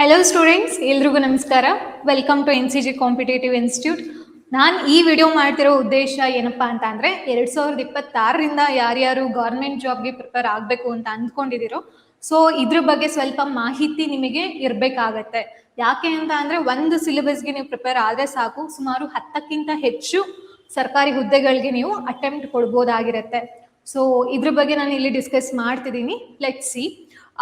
Hello students, ಎಲ್ರಿಗೂ ನಮಸ್ಕಾರ. Welcome to NCG competitive institute. ನಾನು ಈ ವಿಡಿಯೋ ಮಾಡ್ತಿರೋ ಉದ್ದೇಶ ಏನಪ್ಪಾ ಅಂತ ಅಂದ್ರೆ 2026ರಿಂದ ಯಾರ್ಯಾರು ಗೌರ್ಮೆಂಟ್ ಜಾಬ್ಗೆ ಪ್ರಿಪೇರ್ ಆಗಬೇಕು ಅಂತ ಅಂದ್ಕೊಂಡಿದ್ದೀರೋ, ಸೊ ಇದ್ರ ಬಗ್ಗೆ ಸ್ವಲ್ಪ ಮಾಹಿತಿ ನಿಮಗೆ ಇರಬೇಕಾಗತ್ತೆ. ಯಾಕೆ ಅಂತ ಅಂದ್ರೆ ಒಂದು ಸಿಲೆಬಸ್ಗೆ ನೀವು ಪ್ರಿಪೇರ್ ಆದರೆ ಸಾಕು, ಸುಮಾರು 10ಕ್ಕಿಂತ ಹೆಚ್ಚು ಸರ್ಕಾರಿ ಹುದ್ದೆಗಳಿಗೆ ನೀವು ಅಟೆಂಪ್ಟ್ ಕೊಡ್ಬೋದಾಗಿರುತ್ತೆ. ಸೊ ಇದ್ರ ಬಗ್ಗೆ ನಾನು ಇಲ್ಲಿ ಡಿಸ್ಕಸ್ ಮಾಡ್ತಿದ್ದೀನಿ. Let's see.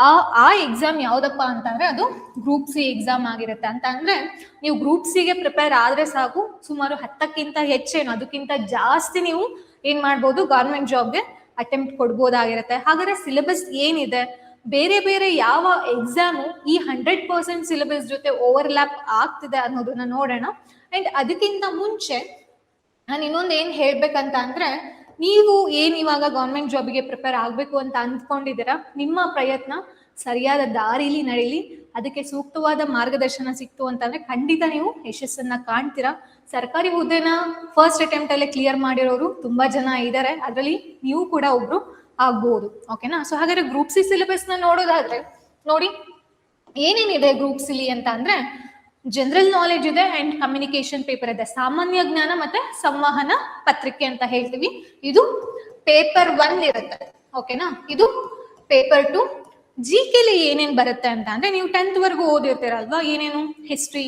ಆ ಎಕ್ಸಾಮ್ ಯಾವ್ದಪ್ಪ ಅಂತಂದ್ರೆ ಅದು ಗ್ರೂಪ್ ಸಿ ಎಕ್ಸಾಮ್ ಆಗಿರುತ್ತೆ. ಅಂತ ಅಂದ್ರೆ ನೀವು ಗ್ರೂಪ್ ಸಿಗೆ ಪ್ರಿಪೇರ್ ಆದ್ರೆ ಸಾಕು, ಸುಮಾರು 10ಕ್ಕಿಂತ ಹೆಚ್ಚೇನು ಅದಕ್ಕಿಂತ ಜಾಸ್ತಿ ನೀವು ಏನ್ ಮಾಡ್ಬೋದು, ಗೌರ್ಮೆಂಟ್ ಜಾಬ್ಗೆ ಅಟೆಂಪ್ಟ್ ಕೊಡ್ಬೋದಾಗಿರುತ್ತೆ. ಹಾಗಾದ್ರೆ ಸಿಲೆಬಸ್ ಏನಿದೆ, ಬೇರೆ ಬೇರೆ ಯಾವ ಎಕ್ಸಾಮು ಈ 100% ಸಿಲೆಬಸ್ ಜೊತೆ ಓವರ್ಲ್ಯಾಪ್ ಆಗ್ತಿದೆ ಅನ್ನೋದನ್ನ ನೋಡೋಣ. ಅಂಡ್ ಅದಕ್ಕಿಂತ ಮುಂಚೆ ನಾನು ಇನ್ನೊಂದು ಏನ್ ಹೇಳ್ಬೇಕಂತ ಅಂದ್ರೆ, ನೀವು ಏನ್ ಇವಾಗ ಗೌರ್ಮೆಂಟ್ ಜಾಬ್ಗೆ ಪ್ರಿಪೇರ್ ಆಗಬೇಕು ಅಂತ ಅಂದ್ಕೊಂಡಿದ್ದೀರಾ, ನಿಮ್ಮ ಪ್ರಯತ್ನ ಸರಿಯಾದ ದಾರಿಲಿ ನಡೀಲಿ, ಅದಕ್ಕೆ ಸೂಕ್ತವಾದ ಮಾರ್ಗದರ್ಶನ ಸಿಕ್ತು ಅಂತಂದ್ರೆ ಖಂಡಿತ ನೀವು ಯಶಸ್ಸನ್ನ ಕಾಣ್ತೀರಾ. ಸರ್ಕಾರಿ ಹುದ್ದೆನ ಫಸ್ಟ್ ಅಟೆಂಪ್ಟ್ ಅಲ್ಲೇ ಕ್ಲಿಯರ್ ಮಾಡಿರೋರು ತುಂಬಾ ಜನ ಇದ್ದಾರೆ, ಅದರಲ್ಲಿ ನೀವು ಕೂಡ ಒಬ್ರು ಆಗ್ಬಹುದು. ಓಕೆನಾ? ಸೊ ಹಾಗಾದ್ರೆ ಗ್ರೂಪ್ ಸಿ ಸಿಲೆಬಸ್ ನ ನೋಡೋದಾದ್ರೆ ನೋಡಿ, ಏನೇನಿದೆ ಗ್ರೂಪ್ ಸಿಲಿ ಅಂತ ಅಂದ್ರೆ, ಜನರಲ್ ನಾಲೆಜ್ ಇದೆ ಅಂಡ್ ಕಮ್ಯುನಿಕೇಶನ್ ಪೇಪರ್ ಇದೆ. ಸಾಮಾನ್ಯ ಜ್ಞಾನ ಮತ್ತೆ ಸಂವಹನ ಪತ್ರಿಕೆ ಅಂತ ಹೇಳ್ತೀವಿ. ಇದು ಪೇಪರ್ 1 ಇರುತ್ತೆ. ಓಕೆನಾ? ಇದು ಪೇಪರ್ 2. ಜಿಕೆಲಿ ಏನೇನ್ ಬರುತ್ತೆ ಅಂತ ಅಂದ್ರೆ, ನೀವು 10th ವರೆಗೂ ಓದಿರ್ತೀರಲ್ವಾ, ಏನೇನು history,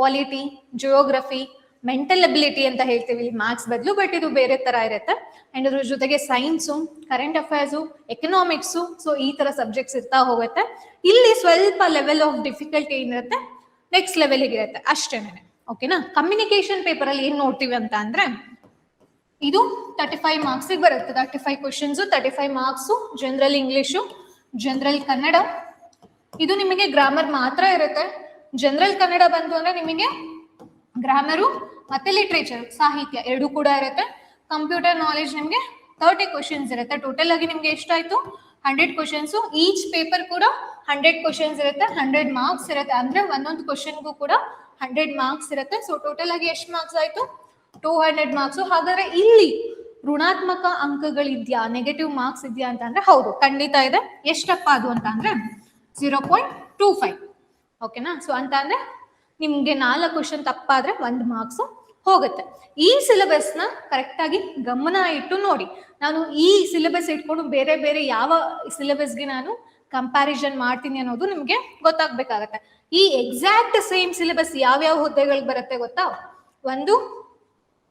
polity, geography, mental ability ಅಂತ ಹೇಳ್ತೀವಿ ಮಾರ್ಕ್ಸ್ ಬದಲು, ಬಟ್ ಇದು ಬೇರೆ ತರ ಇರುತ್ತೆ. ಅಂಡ್ ಅದ್ರ ಜೊತೆಗೆ science, current affairs, economics, so ಈ ತರ ಸಬ್ಜೆಕ್ಟ್ಸ್ ಇರ್ತಾ ಹೋಗುತ್ತೆ. ಇಲ್ಲಿ ಸ್ವಲ್ಪ ಲೆವೆಲ್ ಆಫ್ ಡಿಫಿಕಲ್ಟಿ ಏನಿರುತ್ತೆ ನೆಕ್ಸ್ಟ್ ಲೆವೆಲ್ಗೆ ಇರುತ್ತೆ ಅಷ್ಟೇನೆ. ಓಕೆನಾ? ಕಮ್ಯುನಿಕೇಶನ್ ಪೇಪರ್ ಅಲ್ಲಿ ಏನ್ ನೋಡ್ತೀವಿ ಅಂತ ಅಂದ್ರೆ, ಇದು 35 ಮಾರ್ಕ್ಸ್ ಬರುತ್ತೆ. 35 questions, 35 marks. General English, general Kannada, ಇದು ನಿಮಗೆ ಗ್ರಾಮರ್ ಮಾತ್ರ ಇರುತ್ತೆ. ಜನರಲ್ ಕನ್ನಡ ಬಂತು ಅಂದ್ರೆ ನಿಮಗೆ ಗ್ರಾಮರು ಮತ್ತೆ ಲಿಟ್ರೇಚರ್, ಸಾಹಿತ್ಯ ಎರಡು ಕೂಡ ಇರುತ್ತೆ. ಕಂಪ್ಯೂಟರ್ ನಾಲೆಜ್ ನಿಮಗೆ 30 ಕ್ವಶನ್ಸ್ ಇರುತ್ತೆ. ಟೋಟಲ್ ಆಗಿ ನಿಮ್ಗೆ ಎಷ್ಟಾಯ್ತು, 100 ಕ್ವಶನ್ಸ್. ಈಚ್ ಪೇಪರ್ ಕೂಡ 100 ಕ್ವಶನ್ಸ್ ಇರುತ್ತೆ, 100 ಮಾರ್ಕ್ಸ್ ಇರುತ್ತೆ. ಅಂದ್ರೆ ಒಂದೊಂದು ಕ್ವಶನ್ಗೂ ಕೂಡ 100 ಮಾರ್ಕ್ಸ್ ಇರುತ್ತೆ. ಸೊ ಟೋಟಲ್ ಆಗಿ ಎಷ್ಟು ಮಾರ್ಕ್ಸ್ ಆಯ್ತು, 200 ಮಾರ್ಕ್ಸ್. ಹಾಗಾದ್ರೆ ಇಲ್ಲಿ ಋಣಾತ್ಮಕ ಅಂಕಗಳಿದ್ಯಾ, ನೆಗೆಟಿವ್ ಮಾರ್ಕ್ಸ್ ಇದೆಯಾ ಅಂತ ಅಂದ್ರೆ ಹೌದು, ಖಂಡಿತ ಇದೆ. ಎಷ್ಟಪ್ಪ ಅದು ಅಂತ ಅಂದ್ರೆ 0.25. ಓಕೆನಾ? ಸೊ ಅಂತ ಅಂದ್ರೆ ನಿಮ್ಗೆ 4 ಕ್ವಶನ್ ತಪ್ಪಾದ್ರೆ 1 ಮಾರ್ಕ್ಸ್ ಹೋಗುತ್ತೆ. ಈ ಸಿಲೆಬಸ್ ನ ಕರೆಕ್ಟ್ ಆಗಿ ಗಮನ ಇಟ್ಟು ನೋಡಿ. ನಾನು ಈ ಸಿಲೆಬಸ್ ಇಟ್ಕೊಂಡು ಬೇರೆ ಬೇರೆ ಯಾವ ಸಿಲೆಬಸ್ಗೆ ನಾನು ಕಂಪ್ಯಾರಿಸನ್ ಮಾಡ್ತೀನಿ ಅನ್ನೋದು ನಿಮ್ಗೆ ಗೊತ್ತಾಗ್ಬೇಕಾಗತ್ತೆ. ಈ ಎಕ್ಸಾಕ್ಟ್ ಸೇಮ್ ಸಿಲೆಬಸ್ ಯಾವ್ಯಾವ ಹುದ್ದೆಗಳಿಗೆ ಬರುತ್ತೆ ಗೊತ್ತಾ? ಒಂದು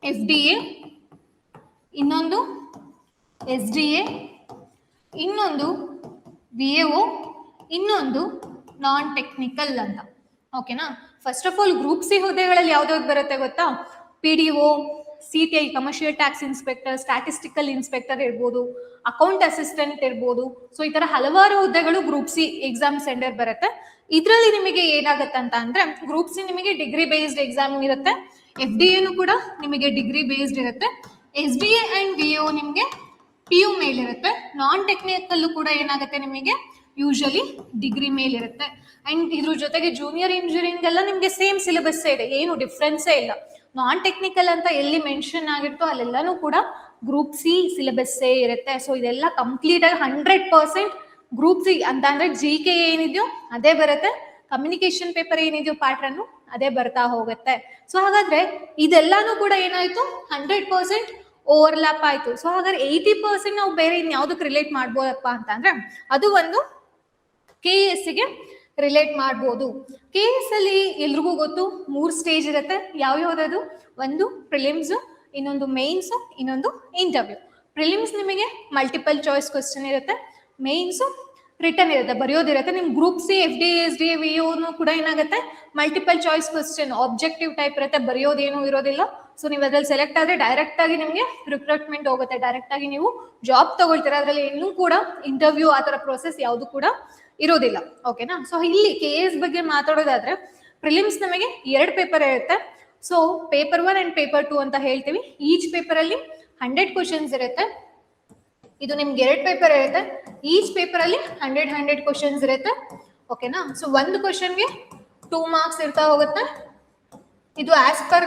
FDA, ಇನ್ನೊಂದು SDA, ಇನ್ನೊಂದು VAO, ಇನ್ನೊಂದು ನಾನ್ ಟೆಕ್ನಿಕಲ್ ಅಂತ. ಓಕೆನಾ? First of all group C ಹುದ್ದೆಗಳಲ್ಲಿ ಯಾವ್ದಾವ್ದು ಬರುತ್ತೆ ಗೊತ್ತಾ? PDO, CTI commercial tax inspector, statistical inspector ಇರ್ಬೋದು, ಅಕೌಂಟ್ ಅಸಿಸ್ಟೆಂಟ್ ಇರ್ಬೋದು. ಸೊ ಈ ತರ ಹಲವಾರು ಹುದ್ದೆಗಳು ಗ್ರೂಪ್ ಸಿ ಎಕ್ಸಾಮ್ ಸೆಂಟರ್ ಬರುತ್ತೆ. ಇದರಲ್ಲಿ ನಿಮಗೆ ಏನಾಗುತ್ತೆ ಅಂತ ಅಂದ್ರೆ, ಗ್ರೂಪ್ ಸಿ ನಿಮಗೆ ಡಿಗ್ರಿ ಬೇಸ್ಡ್ ಎಕ್ಸಾಮ್ ಇರುತ್ತೆ. FDA ಕೂಡ ನಿಮಗೆ ಡಿಗ್ರಿ ಬೇಸ್ಡ್ ಇರುತ್ತೆ. SBA ಅಂಡ್ VAO ನಿಮಗೆ PU ಮೇಲಿರುತ್ತೆ. ನಾನ್ ಟೆಕ್ನಿಕಲ್ ಕೂಡ ಏನಾಗುತ್ತೆ ನಿಮಗೆ ಯೂಶಲಿ ಡಿಗ್ರಿ ಮೇಲಿರುತ್ತೆ. ಅಂಡ್ ಇದ್ರ ಜೊತೆಗೆ ಜೂನಿಯರ್ ಇಂಜಿನಿಯರಿಂಗ್ ಎಲ್ಲ ನಿಮ್ಗೆ ಸೇಮ್ ಸಿಲೆಬಸ್ ಇದೆ, ಏನು ಡಿಫ್ರೆನ್ಸೇ ಇಲ್ಲ. ನಾನ್ ಟೆಕ್ನಿಕಲ್ ಅಂತ ಎಲ್ಲಿ ಮೆನ್ಷನ್ ಆಗಿರ್ತೋ ಅಲ್ಲೆಲ್ಲಾನು ಕೂಡ ಗ್ರೂಪ್ ಸಿ ಸಿಲೆಬಸ್ಸೇ ಇರುತ್ತೆ. ಸೊ ಇದೆಲ್ಲ ಕಂಪ್ಲೀಟ್ ಆಗಿ 100% ಗ್ರೂಪ್ ಸಿ ಅಂತ ಅಂದ್ರೆ GK ಏನಿದೆಯೋ ಅದೇ ಬರುತ್ತೆ, ಕಮ್ಯುನಿಕೇಶನ್ ಪೇಪರ್ ಏನಿದೆಯೋ ಪ್ಯಾಟ್ರನ್ ಅದೇ ಬರ್ತಾ ಹೋಗುತ್ತೆ. ಸೊ ಹಾಗಾದ್ರೆ ಇದೆಲ್ಲಾನು ಕೂಡ ಏನಾಯ್ತು, 100% ಓವರ್ಲ್ಯಾಪ್ ಆಯ್ತು. ಸೊ ಹಾಗಾದ್ರೆ 80% ನಾವು ಬೇರೆ ಇನ್ಯಾವುದಕ್ಕೆ ರಿಲೇಟ್ ಮಾಡ್ಬೋದಪ್ಪ ಅಂತ ಅಂದ್ರೆ, ಅದು ಒಂದು KS ಗೆ ರಿಲೇಟ್ ಮಾಡ್ಬೋದು. KS ಅಲ್ಲಿ ಎಲ್ರಿಗೂ ಗೊತ್ತು 3 ಸ್ಟೇಜ್ ಇರುತ್ತೆ. ಯಾವ್ಯಾವ್ದು? ಒಂದು ಪ್ರಿಲಿಮ್ಸ್, ಇನ್ನೊಂದು ಮೇನ್ಸ್, ಇನ್ನೊಂದು ಇಂಟರ್ವ್ಯೂ. ಪ್ರಿಲಿಮ್ಸ್ ನಿಮಗೆ ಮಲ್ಟಿಪಲ್ ಚಾಯ್ಸ್ ಕ್ವಶನ್ ಇರುತ್ತೆ, ಮೇನ್ಸ್ ರಿಟರ್ನ್ ಇರುತ್ತೆ, ಬರೆಯೋದಿರುತ್ತೆ. ನಿಮ್ group C FDA, SDA, VAO ಕೂಡ ಏನಾಗುತ್ತೆ, multiple choice question, objective type ಇರುತ್ತೆ, ಬರೆಯೋದೇನು ಇರೋದಿಲ್ಲ. ಸೊ ನೀವು ಅದ್ರಲ್ಲಿ ಸೆಲೆಕ್ಟ್ ಆದ್ರೆ ಡೈರೆಕ್ಟ್ ಆಗಿ ನಿಮಗೆ ರಿಕ್ರೂಟ್ಮೆಂಟ್ ಹೋಗುತ್ತೆ, ಡೈರೆಕ್ಟ್ ಆಗಿ ನೀವು ಜಾಬ್ ತಗೊಳ್ತೀರಾ. ಅದ್ರಲ್ಲಿ ಇನ್ನೂ ಕೂಡ ಇಂಟರ್ವ್ಯೂ ಆ ತರ ಪ್ರೊಸೆಸ್ ಯಾವುದು ಕೂಡ ಇರೋದಿಲ್ಲ. ಓಕೆನಾ? ಸೊ ಇಲ್ಲಿ KS ಬಗ್ಗೆ ಮಾತಾಡೋದಾದ್ರೆ, ಪ್ರಿಲಿಮ್ಸ್ ನಮಗೆ 2 ಪೇಪರ್ ಇರುತ್ತೆ. ಸೊ ಪೇಪರ್ 1 ಅಂಡ್ ಪೇಪರ್ 2 ಅಂತ ಹೇಳ್ತೀವಿ. ಈಚ್ ಪೇಪರ್ ಅಲ್ಲಿ 100 ಕ್ವಶನ್ಸ್ ಇರುತ್ತೆ. ಇದು ನಿಮ್ಗೆ 2 ಪೇಪರ್ ಇರುತ್ತೆ. ಈಚ್ ಪೇಪರ್ ಅಲ್ಲಿ 100 ಕ್ವಶನ್ಸ್ ಇರುತ್ತೆ. ಓಕೆನಾ? ಸೊ ಒಂದು ಕ್ವಶನ್ಗೆ 2 ಮಾರ್ಕ್ಸ್ ಇರ್ತಾ ಹೋಗುತ್ತೆ. ಇದು ಆಸ್ ಪರ್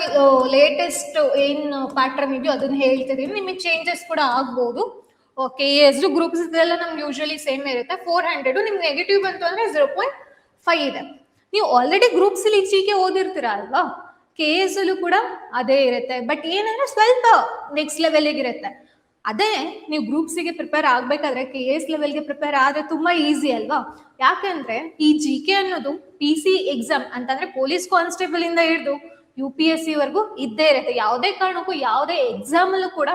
ಲೇಟೆಸ್ಟ್ ಏನ್ ಪ್ಯಾಟರ್ನ್ ಇದೆಯೋ ಅದನ್ನ ಹೇಳ್ತಿದೀನಿ. ನಿಮಗೆ ಚೇಂಜಸ್ ಕೂಡ ಆಗ್ಬಹುದು. ಓಕೆ, ಎಷ್ಟು ಗ್ರೂಪ್ಸ್ ಇದೆಲ್ಲ ನಮ್ಗೆ ಯೂಶಲಿ ಸೇಮ್ ಇರುತ್ತೆ. 400 ನಿಮ್ಗೆ ನೆಗೆಟಿವ್ ಬಂತು ಅಂದ್ರೆ 0.5 ಇದೆ. ನೀವು ಆಲ್ರೆಡಿ ಗ್ರೂಪ್ಸ್ ಅಲ್ಲಿ ಜಿಕೆ ಓದಿರ್ತೀರಾ ಅಲ್ವಾ, ಕೆ ಎಸ್ ಅಲ್ಲೂ ಕೂಡ ಅದೇ ಇರುತ್ತೆ. ಬಟ್ ಏನಂದ್ರೆ ಸ್ವಲ್ಪ ನೆಕ್ಸ್ಟ್ ಲೆವೆಲ್ಗೆ ಇರುತ್ತೆ. ಅದೇ ನೀವು ಗ್ರೂಪ್ಸಿಗೆ ಪ್ರಿಪೇರ್ ಆಗ್ಬೇಕಾದ್ರೆ ಕೆ ಎಸ್ ಲೆವೆಲ್ಗೆ ಪ್ರಿಪೇರ್ ಆದ್ರೆ ತುಂಬಾ ಈಸಿ ಅಲ್ವಾ. ಯಾಕಂದ್ರೆ ಈ ಜಿ ಕೆ ಅನ್ನೋದು ಪಿ ಸಿ ಎಕ್ಸಾಮ್ ಅಂತಂದ್ರೆ ಪೊಲೀಸ್ ಕಾನ್ಸ್ಟೇಬಲ್ ಇಂದ ಹಿಡಿದು UPSC ವರ್ಗೂ ಇದ್ದೇ ಇರುತ್ತೆ. ಯಾವುದೇ ಕಾರಣಕ್ಕೂ ಯಾವುದೇ ಎಕ್ಸಾಮ್ ಅಲ್ಲೂ ಕೂಡ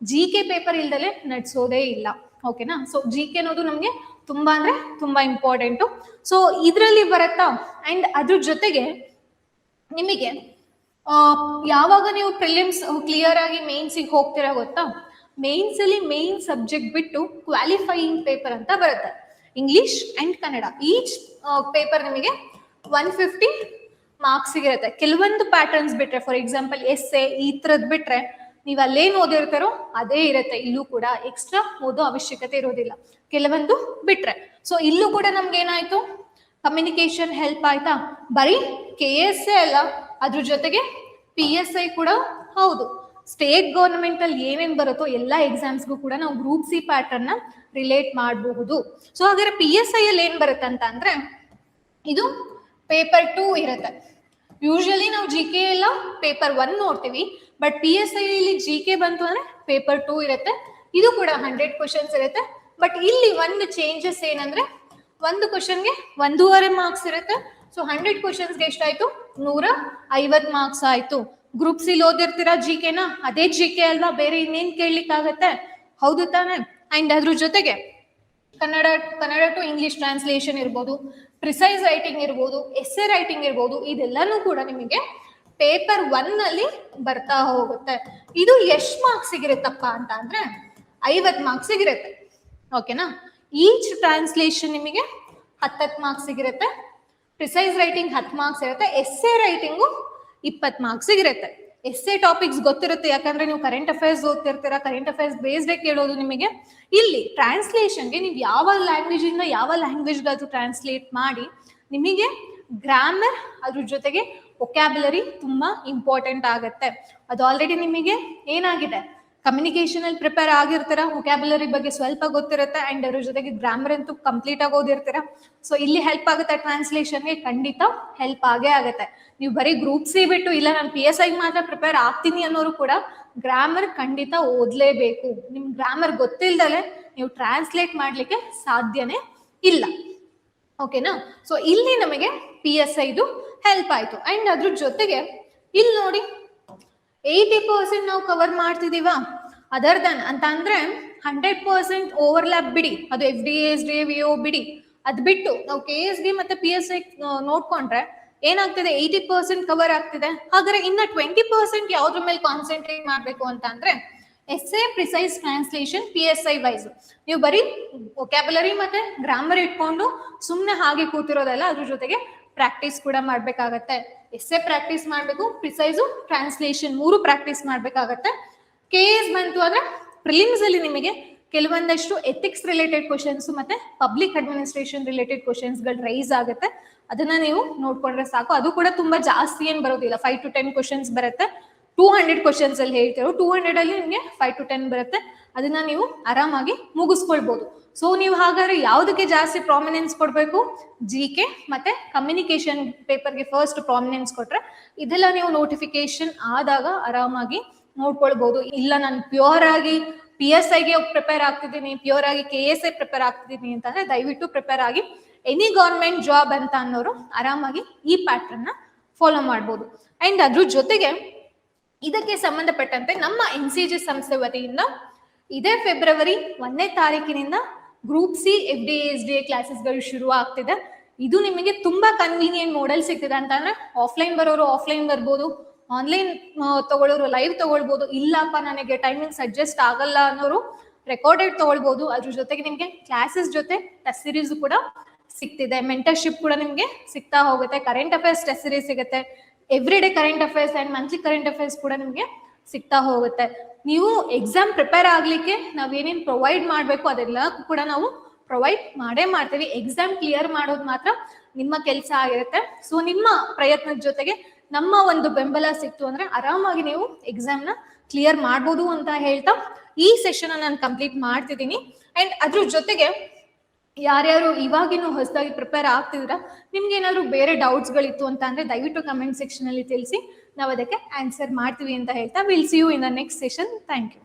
ಜಿ ಕೆ ಪೇಪರ್ ಇಲ್ದಲೆ ನಡೆಸೋದೇ ಇಲ್ಲ. ಓಕೆನಾ. ಸೊ ಜಿ ಕೆ ಅನ್ನೋದು ನಮ್ಗೆ ತುಂಬಾ ಅಂದ್ರೆ ತುಂಬಾ ಇಂಪಾರ್ಟೆಂಟು. ಸೊ ಇದ್ರಲ್ಲಿ ಬರತ್ತಾ. ಅಂಡ್ ಅದ್ರ ಜೊತೆಗೆ ನಿಮಗೆ ಯಾವಾಗ ನೀವು ಪ್ರಿಲಿಮ್ಸ್ ಕ್ಲಿಯರ್ ಆಗಿ ಮೇನ್ಸಿಗೆ ಹೋಗ್ತೀರಾ ಗೊತ್ತಾ, ಮೇನ್ಸ್ ಅಲ್ಲಿ ಮೇನ್ ಸಬ್ಜೆಕ್ಟ್ ಬಿಟ್ಟು ಕ್ವಾಲಿಫೈಯಿಂಗ್ ಪೇಪರ್ ಅಂತ ಬರುತ್ತೆ, English and Kannada. Each paper ನಿಮಗೆ 150 ಮಾರ್ಕ್ಸ್ ಇರುತ್ತೆ. ಕೆಲವೊಂದು ಪ್ಯಾಟರ್ನ್ಸ್ ಬಿಟ್ರೆ, ಫಾರ್ ಎಕ್ಸಾಂಪಲ್ ಎಸ್ಸೆ ಈ ತರದ್ ಬಿಟ್ರೆ ನೀವು ಅಲ್ಲೇನ್ ಓದಿರ್ತಾರೋ ಅದೇ ಇರುತ್ತೆ. ಇಲ್ಲೂ ಕೂಡ ಎಕ್ಸ್ಟ್ರಾ ಓದೋ ಅವಶ್ಯಕತೆ ಇರೋದಿಲ್ಲ ಕೆಲವೊಂದು ಬಿಟ್ರೆ. ಸೊ ಇಲ್ಲೂ ಕೂಡ ನಮ್ಗೆ ಏನಾಯ್ತು, ಕಮ್ಯುನಿಕೇಶನ್ ಹೆಲ್ಪ್ ಆಯ್ತಾ. ಬರೀ KS ಅಲ್ಲ, ಅದ್ರ ಜೊತೆಗೆ PSI ಕೂಡ ಹೌದು. ಸ್ಟೇಟ್ ಗೌರ್ಮೆಂಟ್ ಅಲ್ಲಿ ಏನೇನ್ ಬರುತ್ತೋ ಎಲ್ಲಾ ಎಕ್ಸಾಮ್ಸ್ಗೂ ಕೂಡ ನಾವು ಗ್ರೂಪ್ ಸಿ ಪ್ಯಾಟರ್ನ್ ನ ರಿಲೇಟ್ ಮಾಡಬಹುದು. ಸೊ ಹಾಗಾದ್ರೆ PSI ಅಲ್ಲಿ ಏನ್ ಬರುತ್ತೆ ಅಂತ ಅಂದ್ರೆ ಇದು ಪೇಪರ್ 2 ಇರುತ್ತೆ. ಯೂಶಲಿ ನಾವು GK ಎಲ್ಲ ಪೇಪರ್ 1 ನೋಡ್ತೀವಿ, ಬಟ್ PSI ಇಲ್ಲಿ GK ಬಂತು ಅಂದ್ರೆ ಪೇಪರ್ 2 ಇರುತ್ತೆ. ಇದು ಕೂಡ 100 ಕ್ವಶನ್ಸ್ ಇರುತ್ತೆ. ಬಟ್ ಇಲ್ಲಿ ಒಂದು ಚೇಂಜಸ್ ಏನಂದ್ರೆ ಒಂದು ಕ್ವಶನ್ಗೆ 1.5 ಮಾರ್ಕ್ಸ್ ಇರುತ್ತೆ. ಸೊ 100 ಕ್ವಶನ್ಸ್ಗೆ ಎಷ್ಟಾಯ್ತು, 150 ಮಾರ್ಕ್ಸ್ ಆಯ್ತು. ಗ್ರೂಪ್ ಸಿ ಓದಿರ್ತೀರಾ GK ನ, ಅದೇ GK ಅಲ್ವಾ, ಬೇರೆ ಇನ್ನೇನ್ ಕೇಳಲಿಕ್ಕೆ ಆಗತ್ತೆ, ಹೌದು ತಾನೆ. ಅಂಡ್ ಅದ್ರ ಜೊತೆಗೆ ಕನ್ನಡ ಟು ಇಂಗ್ಲಿಷ್ ಟ್ರಾನ್ಸ್ಲೇಷನ್ ಇರ್ಬೋದು, ಪ್ರಿಸೈಸ್ ರೈಟಿಂಗ್ ಇರ್ಬೋದು, ಎಸ್ಸೆ ರೈಟಿಂಗ್ ಇರ್ಬೋದು, ಇದೆಲ್ಲಾನು ಕೂಡ ನಿಮಗೆ ಪೇಪರ್ 1 ಅಲ್ಲಿ ಬರ್ತಾ ಹೋಗುತ್ತೆ. ಇದು ಎಷ್ಟು ಮಾರ್ಕ್ಸ್ ಸಿಗಿರುತ್ತಪ್ಪ ಅಂತ ಅಂದ್ರೆ 50 ಮಾರ್ಕ್ಸ್ ಸಿಗಿರುತ್ತೆ. ಓಕೆನಾ. ಈಚ್ ಟ್ರಾನ್ಸ್ಲೇಷನ್ ನಿಮಗೆ 10 ಮಾರ್ಕ್ಸ್ ಸಿಗಿರುತ್ತೆ. ಪ್ರಿಸೈಸ್ ರೈಟಿಂಗ್ 10 ಮಾರ್ಕ್ಸ್ ಇರುತ್ತೆ. ಎಸ್ಸೆ ರೈಟಿಂಗು 20 ಮಾರ್ಕ್ಸ್ ಇರುತ್ತೆ. ಎಸ್ಸೆ ಟಾಪಿಕ್ಸ್ ಗೊತ್ತಿರುತ್ತೆ, ಯಾಕಂದ್ರೆ ನೀವು ಕರೆಂಟ್ ಅಫೇರ್ಸ್ ಓದ್ತಿರ್ತೀರಾ, ಕರೆಂಟ್ ಅಫೇರ್ಸ್ ಬೇಸ್ಡ್ ಕೇಳೋದು ನಿಮಗೆ. ಇಲ್ಲಿ ಟ್ರಾನ್ಸ್ಲೇಷನ್ಗೆ ನೀವು ಯಾವ ಲ್ಯಾಂಗ್ವೇಜ್ ಇಂದ ಯಾವ ಲ್ಯಾಂಗ್ವೇಜ್ ಅದು ಟ್ರಾನ್ಸ್ಲೇಟ್ ಮಾಡಿ ನಿಮಗೆ ಗ್ರಾಮರ್ ಅದ್ರ ಜೊತೆಗೆ ವೊಕ್ಯಾಬುಲರಿ ತುಂಬಾ ಇಂಪಾರ್ಟೆಂಟ್ ಆಗುತ್ತೆ. ಅದು ಆಲ್ರೆಡಿ ನಿಮಗೆ ಏನಾಗಿದೆ, ಕಮ್ಯುನಿಕೇಶನ್ ಅಲ್ಲಿ ಪ್ರಿಪೇರ್ ಆಗಿರ್ತೀರಾ, ವೊಕ್ಯಾಬುಲರಿ ಬಗ್ಗೆ ಸ್ವಲ್ಪ ಗೊತ್ತಿರುತ್ತೆ. ಅಂಡ್ ಅದ್ರ ಜೊತೆಗೆ ಗ್ರಾಮರ್ ಅಂತೂ ಕಂಪ್ಲೀಟ್ ಆಗಿ ಓದಿರ್ತೀರಾ. ಸೊ ಇಲ್ಲಿ ಹೆಲ್ಪ್ ಆಗುತ್ತೆ, ಟ್ರಾನ್ಸ್ಲೇಷನ್ಗೆ ಖಂಡಿತ ಹೆಲ್ಪ್ ಆಗೇ ಆಗುತ್ತೆ. ನೀವು ಬರೀ ಗ್ರೂಪ್ ಸಿ ಬಿಟ್ಟು ಇಲ್ಲ ನಾನು PSI ಮಾತ್ರ ಪ್ರಿಪೇರ್ ಆಗ್ತೀನಿ ಅನ್ನೋರು ಕೂಡ ಗ್ರಾಮರ್ ಖಂಡಿತ ಓದ್ಲೇಬೇಕು. ನಿಮ್ ಗ್ರಾಮರ್ ಗೊತ್ತಿಲ್ದಲೆ ನೀವು ಟ್ರಾನ್ಸ್ಲೇಟ್ ಮಾಡ್ಲಿಕ್ಕೆ ಸಾಧ್ಯನೇ ಇಲ್ಲ. ಓಕೆನಾ. ಸೊ ಇಲ್ಲಿ ನಮಗೆ PSI ಇದು ಹೆಲ್ಪ್ ಆಯ್ತು. ಅಂಡ್ ಅದ್ರ ಜೊತೆಗೆ ಇಲ್ಲಿ ನೋಡಿ 80% ನಾವು ಕವರ್ ಮಾಡ್ತಿದೀವ. ಅದರ್ ದನ್ ಅಂತ ಅಂದ್ರೆ 100% ಓವರ್ಲ್ಯಾಪ್ ಬಿಡಿ, ಅದು FDA SDA VO ಬಿಡಿ, ಅದ್ ಬಿಟ್ಟು ನಾವು KSD ಮತ್ತೆ PSI ನೋಡ್ಕೊಂಡ್ರೆ ಏನಾಗ್ತದೆ, 80% ಕವರ್ ಆಗ್ತಿದೆ. ಹಾಗಾದ್ರೆ ಇನ್ನ 20% ಯಾವ್ದ್ರ ಮೇಲೆ ಕಾನ್ಸಂಟ್ರೇಟ್ ಮಾಡ್ಬೇಕು ಅಂತ ಅಂದ್ರೆ essay, precise translation, PSI wise. ನೀವು ಬರೀ ವೊಕ್ಯಾಬುಲರಿ ಮತ್ತೆ ಗ್ರಾಮರ್ ಇಟ್ಕೊಂಡು ಸುಮ್ನೆ ಹಾಗೆ ಕೂತಿರೋದಲ್ಲ, ಅದ್ರ ಜೊತೆಗೆ ಪ್ರಾಕ್ಟೀಸ್ ಕೂಡ ಮಾಡ್ಬೇಕಾಗತ್ತೆ. ಎಸ್ಸೆ ಪ್ರಾಕ್ಟೀಸ್ ಮಾಡ್ಬೇಕು, ಪ್ರಿಸೈಸು ಟ್ರಾನ್ಸ್ಲೇಷನ್ 3 ಪ್ರಾಕ್ಟೀಸ್ ಮಾಡ್ಬೇಕಾಗತ್ತೆ. KS ಬಂತು ಅಂದ್ರೆ ಪ್ರಿಲಿಮ್ಸ್ ಅಲ್ಲಿ ನಿಮಗೆ ಕೆಲವೊಂದಷ್ಟು ಎಥಿಕ್ಸ್ ರಿಲೇಟೆಡ್ ಕ್ವಶನ್ಸ್ ಮತ್ತೆ ಪಬ್ಲಿಕ್ ಅಡ್ಮಿನಿಸ್ಟ್ರೇಷನ್ ರಿಲೇಟೆಡ್ ಕ್ವಶನ್ಸ್ ಗಳು ರೈಸ್ ಆಗುತ್ತೆ. ಅದನ್ನ ನೀವು ನೋಡ್ಕೊಂಡ್ರೆ ಸಾಕು. ಅದು ಕೂಡ ತುಂಬಾ ಜಾಸ್ತಿ ಏನ್ ಬರೋದಿಲ್ಲ, 5 to 10 ಕ್ವಶನ್ಸ್ ಬರುತ್ತೆ. 200 ಕ್ವಶನ್ಸ್ ಅಲ್ಲಿ ಹೇಳ್ತಿರೋ 200 ಅಲ್ಲಿ ನಿಮಗೆ 5 to 10 ಬರುತ್ತೆ. ಅದನ್ನ ನೀವು ಆರಾಮಾಗಿ ಮುಗಿಸ್ಕೊಳ್ಬಹುದು. ಸೊ ನೀವು ಹಾಗಾದ್ರೆ ಯಾವ್ದಕ್ಕೆ ಜಾಸ್ತಿ ಪ್ರಾಮಿನೆನ್ಸ್ ಕೊಡ್ಬೇಕು, GK ಮತ್ತೆ ಕಮ್ಯುನಿಕೇಶನ್ ಪೇಪರ್ಗೆ ಫಸ್ಟ್ ಪ್ರಾಮಿನೆನ್ಸ್ ಕೊಟ್ರೆ ಇದೆಲ್ಲ ನೀವು ನೋಟಿಫಿಕೇಶನ್ ಆದಾಗ ಆರಾಮಾಗಿ ನೋಡ್ಕೊಳ್ಬಹುದು. ಇಲ್ಲ ನಾನು ಪ್ಯೂರ್ ಆಗಿ PSIಗೆ ಪ್ರಿಪೇರ್ ಆಗ್ತಿದ್ದೀನಿ, ಪ್ಯೂರ್ ಆಗಿ KSI ಪ್ರಿಪೇರ್ ಆಗ್ತಿದ್ದೀನಿ ಅಂತಂದ್ರೆ ದಯವಿಟ್ಟು ಪ್ರಿಪೇರ್ ಆಗಿ. ಎನಿ ಗೌರ್ಮೆಂಟ್ ಜಾಬ್ ಅಂತ ಅನ್ನೋರು ಆರಾಮಾಗಿ ಈ ಪ್ಯಾಟರ್ನ್ ನ ಫಾಲೋ ಮಾಡ್ಬೋದು. ಅಂಡ್ ಅದ್ರ ಜೊತೆಗೆ ಇದಕ್ಕೆ ಸಂಬಂಧಪಟ್ಟಂತೆ ನಮ್ಮ NCG ಸಂಸ್ಥೆ ವತಿಯಿಂದ ಇದೇ ಫೆಬ್ರವರಿ 1ನೇ ತಾರೀಕಿನಿಂದ ಗ್ರೂಪ್ ಸಿ FDA SDA ಕ್ಲಾಸಸ್ಗಳು ಶುರು ಆಗ್ತಿದೆ. ಇದು ನಿಮಗೆ ತುಂಬಾ ಕನ್ವೀನಿಯಂಟ್ ಮೋಡಲ್ ಸಿಗ್ತಿದೆ. ಅಂತಂದ್ರೆ ಆಫ್ಲೈನ್ ಬರೋರು ಆಫ್ಲೈನ್ ಬರ್ಬೋದು, ಆನ್ಲೈನ್ ತಗೊಳ್ಳೋರು ಲೈವ್ ತಗೊಳ್ಬೋದು. ಇಲ್ಲಪ್ಪ ನನಗೆ ಟೈಮಿಂಗ್ಸ್ ಅಡ್ಜಸ್ಟ್ ಆಗಲ್ಲ ಅನ್ನೋರು ರೆಕಾರ್ಡೆಡ್ ತಗೊಳ್ಬೋದು. ಅದ್ರ ಜೊತೆಗೆ ನಿಮ್ಗೆ ಕ್ಲಾಸಸ್ ಜೊತೆ ಟೆಸ್ಟ್ ಸೀರೀಸ್ ಕೂಡ ಸಿಗ್ತಿದೆ. ಮೆಂಟರ್ಶಿಪ್ ಕೂಡ ನಿಮ್ಗೆ ಸಿಗ್ತಾ ಹೋಗುತ್ತೆ. ಕರೆಂಟ್ ಅಫೇರ್ಸ್ ಟೆಸ್ಟ್ ಸೀರೀಸ್ ಸಿಗುತ್ತೆ. Every day current affairs and monthly current affairs ಕೂಡ ನಿಮ್ಗೆ ಸಿಗ್ತಾ ಹೋಗುತ್ತೆ. ನೀವು ಎಕ್ಸಾಮ್ ಪ್ರಿಪೇರ್ ಆಗ್ಲಿಕ್ಕೆ ನಾವ್ ಏನೇನ್ ಪ್ರೊವೈಡ್ ಮಾಡ್ಬೇಕು ಅದೆಲ್ಲ ಕೂಡ ನಾವು ಪ್ರೊವೈಡ್ ಮಾಡೇ ಮಾಡ್ತೀವಿ. ಎಕ್ಸಾಮ್ ಕ್ಲಿಯರ್ ಮಾಡೋದು ಮಾತ್ರ ನಿಮ್ಮ ಕೆಲಸ ಆಗಿರುತ್ತೆ. ಸೊ ನಿಮ್ಮ ಪ್ರಯತ್ನದ ಜೊತೆಗೆ ನಮ್ಮ ಒಂದು ಬೆಂಬಲ ಸಿಕ್ತು ಅಂದ್ರೆ ಆರಾಮಾಗಿ ನೀವು ಎಕ್ಸಾಮ್ ನ ಕ್ಲಿಯರ್ ಮಾಡ್ಬೋದು ಅಂತ ಹೇಳ್ತಾ ಈ ಸೆಷನ್ ನಾನು ಕಂಪ್ಲೀಟ್ ಮಾಡ್ತಿದ್ದೀನಿ. ಅಂಡ್ ಅದ್ರ ಜೊತೆಗೆ ಯಾರ್ಯಾರು ಇವಾಗಿನೂ ಹೊಸದಾಗಿ ಪ್ರಿಪೇರ್ ಆಗ್ತಿದ್ರ ನಿಮ್ಗೆ ಏನಾದ್ರು ಬೇರೆ ಡೌಟ್ಸ್ಗಳಿತ್ತು ಅಂತ ಅಂದ್ರೆ ದಯವಿಟ್ಟು ಕಮೆಂಟ್ ಸೆಕ್ಷನ್ ಅಲ್ಲಿ ತಿಳಿಸಿ, ನಾವು ಅದಕ್ಕೆ ಆನ್ಸರ್ ಮಾಡ್ತೀವಿ ಅಂತ ಹೇಳ್ತಾ will see you in the next session. Thank you.